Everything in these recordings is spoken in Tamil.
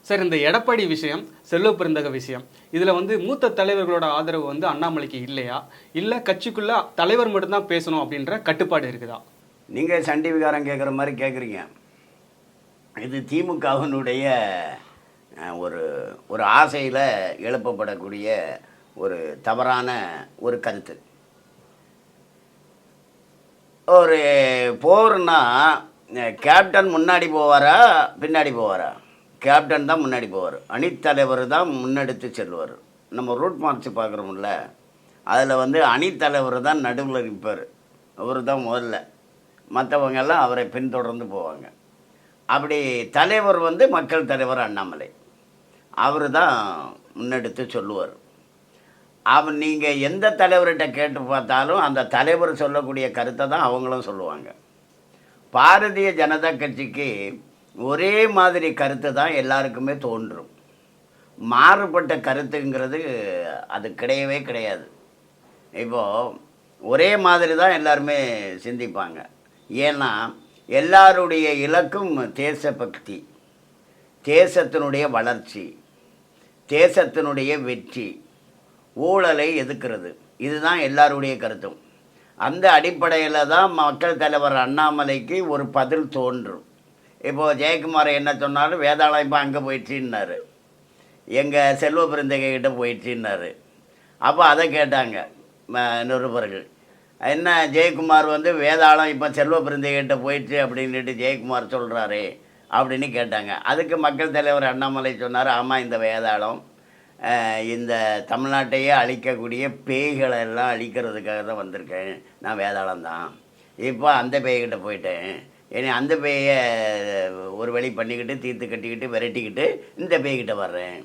சார், இந்த எடப்பாடி விஷயம், செல்வ பெருந்தக விஷயம், இதில் வந்து மூத்த தலைவர்களோட ஆதரவு வந்து அண்ணாமலைக்கு இல்லையா, இல்லை கட்சிக்குள்ள தலைவர் மட்டும்தான் பேசணும் அப்படின்ற கட்டுப்பாடு இருக்குதா? நீங்கள் சண்டி விகாரம் கேட்குற மாதிரி கேட்குறீங்க. இது திமுகவினுடைய ஒரு ஒரு ஆசையில் எழுப்பப்படக்கூடிய ஒரு தவறான ஒரு கருத்து. ஒரு போர்னா கேப்டன் முன்னாடி போவாரா பின்னாடி போவாரா? கேப்டன் தான் முன்னாடி போவார், அணித்தலைவர் தான் முன்னெடுத்து செல்வார். நம்ம ரூட் மார்ச் பார்க்குறோம்ல, அதில் வந்து அணித்தலைவர் தான் நடுவில் இருப்பார், அவர் தான் முதல்ல, மற்றவங்கெல்லாம் அவரை பின்தொடர்ந்து போவாங்க. அப்படி தலைவர் வந்து மக்கள் தலைவர் அண்ணாமலை, அவர் தான் முன்னெடுத்து சொல்லுவார். நீங்கள் எந்த தலைவர்கிட்ட கேட்டு பார்த்தாலும் அந்த தலைவர் சொல்லக்கூடிய கருத்தை தான் அவங்களும் சொல்லுவாங்க. பாரதிய ஜனதா கட்சிக்கு ஒரே மாதிரி கருத்து தான் எல்லாருக்குமே தோன்றும். மாறுபட்ட கருத்துங்கிறது அது கிடையவே கிடையாது. இப்போது ஒரே மாதிரி தான் எல்லாருமே சிந்திப்பாங்க. ஏன்னா எல்லாருடைய இலக்கும் தேசபக்தி, தேசத்தினுடைய வளர்ச்சி, தேசத்தினுடைய வெற்றி, ஊழலை எதிர்க்கிறது. இதுதான் எல்லாருடைய கருத்தும். அந்த அடிப்படையில் தான் மக்கள் தலைவர் அண்ணாமலைக்கு ஒரு பதில் தோன்றும். இப்போது ஜெயக்குமார் என்ன சொன்னாலும் வேதாளம் இப்போ அங்கே போயிடுச்சின்னாரு, எங்கள் செல்வ பெருந்தகைகிட்ட போயிடுச்சின்னாரு. அப்போ அதை கேட்டாங்க நிருபர்கள், என்ன ஜெயக்குமார் வந்து வேதாளம் இப்போ செல்வ பெருந்தகைகிட்ட போயிடுச்சு அப்படின்ட்டு ஜெயக்குமார் சொல்கிறாரு அப்படின்னு கேட்டாங்க. அதுக்கு மக்கள் தலைவர் அண்ணாமலை சொன்னார், ஆமாம், இந்த வேதாளம் இந்த தமிழ்நாட்டையே அழிக்கக்கூடிய பேய்களை எல்லாம் அழிக்கிறதுக்காக தான் வந்திருக்கேன், நான் வேதாளம் தான். இப்போ அந்த பேய்கிட்ட போயிட்டேன், ஏன்னா அந்த பேயை ஒரு வழி பண்ணிக்கிட்டு தீர்த்து கட்டிக்கிட்டு விரட்டிக்கிட்டு இந்த பேய்கிட்ட வர்றேன்,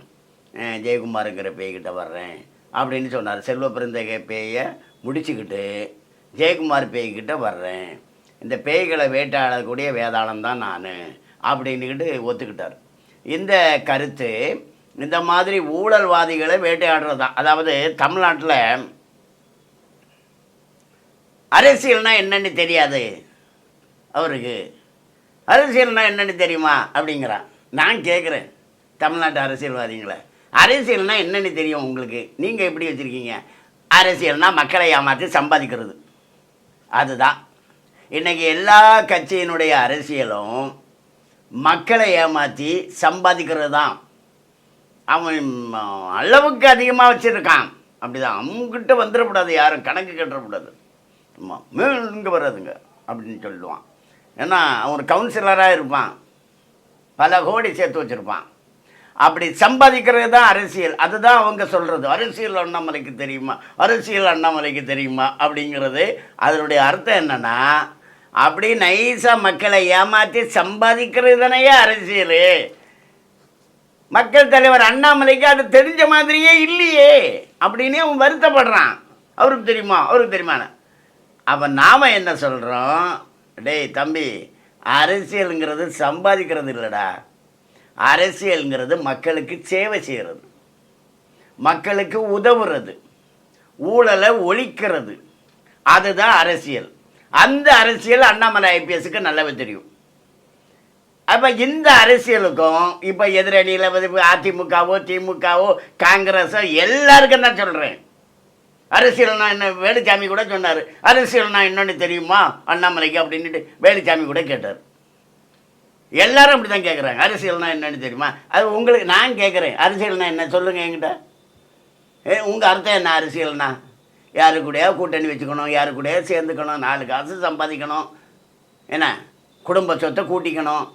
ஜெயக்குமாருங்கிற பேய்கிட்ட வர்றேன் அப்படின்னு சொன்னார். செல்வ பெருந்தகை பேயை முடிச்சுக்கிட்டு ஜெயக்குமார் பேய்கிட்ட வர்றேன், இந்த பேய்களை வேட்டையாடக்கூடிய வேதாளம் தான் நான் அப்படின்னுக்கிட்டு ஒத்துக்கிட்டார். இந்த கருத்து இந்த மாதிரி ஊழல்வாதிகளை வேட்டையாடுறது தான். அதாவது தமிழ்நாட்டில் அரசியல்னால் என்னென்னு தெரியாது அவருக்கு, அரசியல்னால் என்னென்னு தெரியுமா அப்படிங்கிறான். நான் கேட்குறேன் தமிழ்நாட்டு அரசியல்வாதிகளை, அரசியல்னால் என்னென்னு தெரியும் உங்களுக்கு? நீங்கள் எப்படி வச்சுருக்கீங்க? அரசியல்னால் மக்களை ஏமாற்றி சம்பாதிக்கிறது, அதுதான். இன்றைக்கி எல்லா கட்சியினுடைய அரசியலும் மக்களை ஏமாற்றி சம்பாதிக்கிறது தான். அவன் அளவுக்கு அதிகமாக வச்சுருக்கான், அப்படி தான். அவங்ககிட்ட வந்துடக்கூடாது, யாரும் கணக்கு கட்டக்கூடாது, ஆமாம் இங்கே வராதுங்க அப்படின்னு சொல்லுவான். ஏன்னா அவன் கவுன்சிலராக இருப்பான், பல கோடி சேர்த்து வச்சுருப்பான். அப்படி சம்பாதிக்கிறது தான் அரசியல். அதுதான் அவங்க சொல்கிறது, அரசியல் அண்ணாமலைக்கு தெரியுமா, அரசியல் அண்ணாமலைக்கு தெரியுமா அப்படிங்கிறது. அதனுடைய அர்த்தம் என்னென்னா, அப்படி நைஸாக மக்களை ஏமாற்றி சம்பாதிக்கிறது தானேயே அரசியல். மக்கள் தலைவர் அண்ணாமலைக்கு அது தெரிஞ்ச மாதிரியே இல்லையே அப்படின்னு அவன் வருத்தப்படுறான். அவருக்கு தெரியுமா, அவருக்கு தெரியுமாண்ணா. அப்போ நாம் என்ன சொல்கிறோம், டேய் தம்பி, அரசியலுங்கிறது சம்பாதிக்கிறது இல்லைடா, அரசியலுங்கிறது மக்களுக்கு சேவை செய்கிறது, மக்களுக்கு உதவுறது, ஊழலை ஒழிக்கிறது, அதுதான் அரசியல். அந்த அரசியல் அண்ணாமலை ஐபிஎஸ்க்கு நல்லாவே தெரியும். அப்போ இந்த அரசியலுக்கும் இப்போ எதிரணியில் அதிமுகவோ திமுகவோ காங்கிரஸோ எல்லாருக்கும் நான் சொல்கிறேன், அரசியல்னா என்ன. வேலுச்சாமி கூட சொன்னார், அரசியல்னா என்னன்னு தெரியுமா அண்ணாமலைக்கு அப்படின்ட்டு வேலுச்சாமி கூட கேட்டார். எல்லாரும் அப்படி தான் கேட்குறாங்க, அரசியல்னா என்னன்னு தெரியுமா. அது உங்களுக்கு நான் கேட்குறேன், அரசியல்னா என்ன சொல்லுங்கள் என்கிட்ட. உங்கள் அர்த்தம் என்ன அரசியல்னா? யாரு கூடயா கூட்டணி வச்சுக்கணும், யாரு கூடயா சேர்ந்துக்கணும், 4 காசு சம்பாதிக்கணும், என்ன குடும்ப சொத்தை கூட்டிக்கணும்,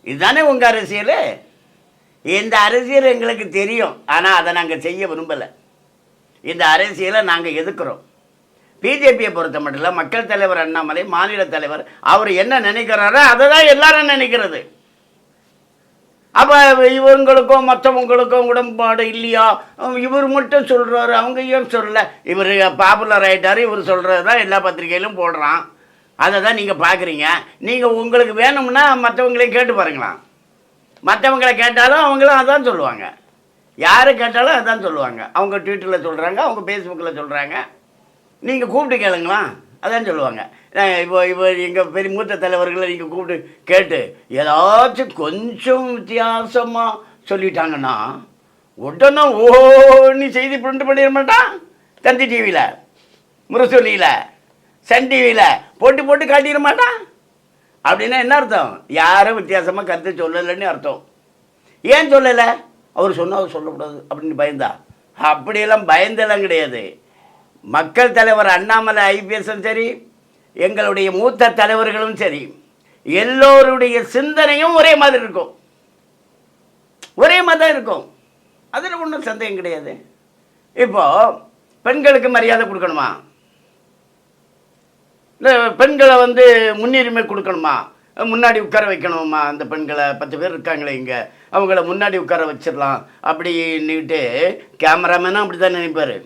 இதுதானே உங்கள் அரசியல். இந்த அரசியல் எங்களுக்கு தெரியும், ஆனால் அதை நாங்கள் செய்ய விரும்பலை. இந்த அரசியலை நாங்கள் எதிர்க்கிறோம். பிஜேபியை பொறுத்த மட்டும் இல்லை, மக்கள் தலைவர் அண்ணாமலை மாநில தலைவர், அவர் என்ன நினைக்கிறாரோ அதை தான் எல்லாரும் நினைக்கிறது. அப்போ இவங்களுக்கும் மற்றவங்களுக்கும் உடன்பாடு இல்லையா, இவர் மட்டும் சொல்கிறாரு அவங்க ஏன் சொல்லலை, இவர் பாப்புலர் ஆகிட்டார், இவர் சொல்கிறது தான் எல்லா பத்திரிகையிலும் போடுறான், அதை தான் நீங்கள் பார்க்குறீங்க. நீங்கள் உங்களுக்கு வேணும்னா மற்றவங்களையும் கேட்டு பாருங்களாம். மற்றவங்களை கேட்டாலும் அவங்களும் அதான் சொல்லுவாங்க, யார் கேட்டாலும் அதான் சொல்லுவாங்க. அவங்க ட்விட்டரில் சொல்கிறாங்க, அவங்க ஃபேஸ்புக்கில் சொல்கிறாங்க, நீங்கள் கூப்பிட்டு கேளுங்களாம், அதான் சொல்லுவாங்க. இப்போ எங்கள் பெரிய மூத்த தலைவர்களை நீங்கள் கூப்பிட்டு கேட்டு ஏதாச்சும் கொஞ்சம் வித்தியாசமாக சொல்லிட்டாங்கன்னா உடனே ஓன்னு செய்தி பிரிண்ட் பண்ணிட மாட்டான். தந்தி டிவியில், முரசொலியில், சன் டிவியில் போட்டு போட்டு காட்டிட மாட்டான். அப்படின்னா என்ன அர்த்தம்? யாரும் வித்தியாசமாக கருத்து சொல்லலைன்னு அர்த்தம். ஏன் சொல்லலை? அவர் சொன்னால் சொல்லக்கூடாது அப்படின்னு பயந்தா? அப்படியெல்லாம் பயந்தெல்லாம் கிடையாது. மக்கள் தலைவர் அண்ணாமலை ஐபிஎஸும் சரி, எங்களுடைய மூத்த தலைவர்களும் சரி, எல்லோருடைய சிந்தனையும் ஒரே மாதிரி இருக்கும். ஒரே மாதிரி தான் இருக்கும். அதில் ஒன்றும் சந்தேகம் கிடையாது. இப்போது பெண்களுக்கு மரியாதை கொடுக்கணுமா, இல்லை பெண்களை முன்னுரிமை கொடுக்கணுமா, முன்னாடி உட்கார வைக்கணுமா? அந்த பெண்களை 10 பேர் இருக்காங்களே இங்கே, அவங்கள முன்னாடி உட்கார வச்சிடலாம் அப்படின்னுட்டு கேமராமேனும் அப்படி தான் நினைப்பார்,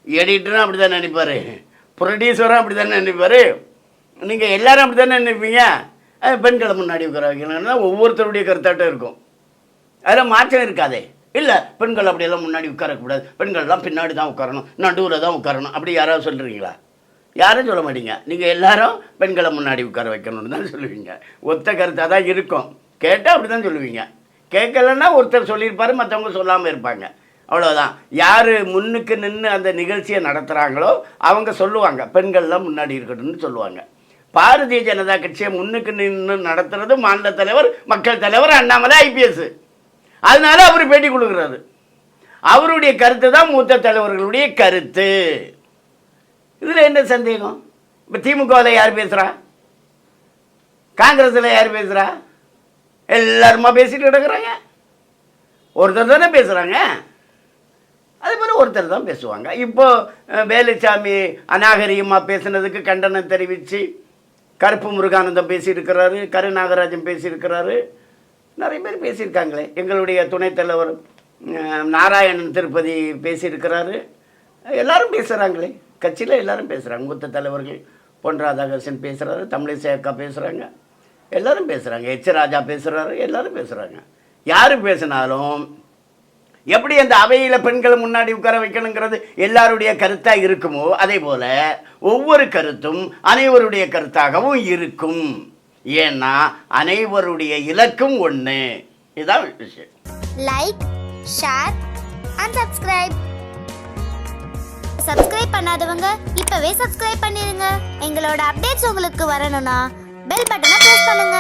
எடிட்டரும் அப்படி தான் நினைப்பார், ப்ரொடியூசரும் அப்படி தானே நினைப்பார். நீங்கள் எல்லோரும் அப்படி தானே நினைப்பீங்க. பெண்களை முன்னாடி உட்கார வைக்கணும்னா ஒவ்வொருத்தருடைய கருத்தாட்டம் இருக்கும். அதில் மாற்றம் இருக்காதே. இல்லை பெண்கள் அப்படியெல்லாம் முன்னாடி உட்காரக்கூடாது, பெண்கள்லாம் பின்னாடி தான் உட்காரணும், நடுவில் தான் உட்காரணும் அப்படி யாராவது சொல்கிறீங்களா? யாரும் சொல்ல மாட்டீங்க. நீங்கள் எல்லாரும் பெண்களை முன்னாடி உட்கார வைக்கணும்னு தான் சொல்லுவீங்க. ஒத்த கருத்தாக தான் இருக்கும். கேட்டால் அப்படி தான் சொல்லுவீங்க. கேட்கலன்னா ஒருத்தர் சொல்லியிருப்பார், மற்றவங்க சொல்லாமல் இருப்பாங்க. அவ்வளோதான். யார் முன்னுக்கு நின்று அந்த நிகழ்ச்சியை நடத்துகிறாங்களோ அவங்க சொல்லுவாங்க பெண்கள்லாம் முன்னாடி இருக்கட்டும்னு சொல்லுவாங்க. பாரதிய ஜனதா கட்சியை முன்னுக்கு நின்று நடத்துறது மாநில தலைவர், மக்கள் தலைவர் அண்ணாமலை ஐபிஎஸ். அதனால அவர் பேட்டி கொடுக்குறாரு. அவருடைய கருத்து தான் மூத்த தலைவர்களுடைய கருத்து. இதில் என்ன சந்தேகம்? இப்போ திமுகவில் யார் பேசுகிறா, காங்கிரஸில் யார் பேசுகிறா? எல்லாருமா பேசிட்டு கிடக்குறாங்க. ஒருத்தர் தானே பேசுகிறாங்க. அது மாதிரி ஒருத்தர் தான் பேசுவாங்க. இப்போது வேலுச்சாமி அநாகரிகமாக பேசுனதுக்கு கண்டனம் தெரிவித்து கருப்பு முருகானந்தம் பேசியிருக்கிறாரு, கருநாகராஜன் பேசியிருக்கிறாரு, நிறைய பேர் பேசியிருக்காங்களே. எங்களுடைய துணைத் தலைவர் நாராயணன் திருப்பதி பேசியிருக்கிறாரு. எல்லாரும் பேசுகிறாங்களே, கட்சியில் எல்லாரும் பேசுகிறாங்க. மூத்த தலைவர்கள் பொன் ராதாகிருஷ்ணன் பேசுகிறாரு, தமிழிசை அக்கா பேசுகிறாங்க, எல்லோரும் பேசுகிறாங்க, எச் ராஜா பேசுகிறாரு, எல்லோரும் பேசுகிறாங்க. யார் பேசினாலும் எப்படி அந்த அவையில் பெண்களை முன்னாடி உட்கார வைக்கணுங்கிறது எல்லாருடைய கருத்தாக இருக்குமோ அதே போல் ஒவ்வொரு கருத்தும் அனைவருடைய கருத்தாகவும் இருக்கும். ஏன்னா அனைவருடைய இலக்கும் ஒன்று. இதுதான் விஷயம். லைக், ஷேர் அண்ட் சப்ஸ்கிரைப் பண்ணாதவங்க இப்பவே சப்ஸ்கிரைப் பண்ணிருங்க. எங்களோட அப்டேட்ஸ் உங்களுக்கு வரணும்னா பெல் பட்டனை பிரஸ் பண்ணுங்க.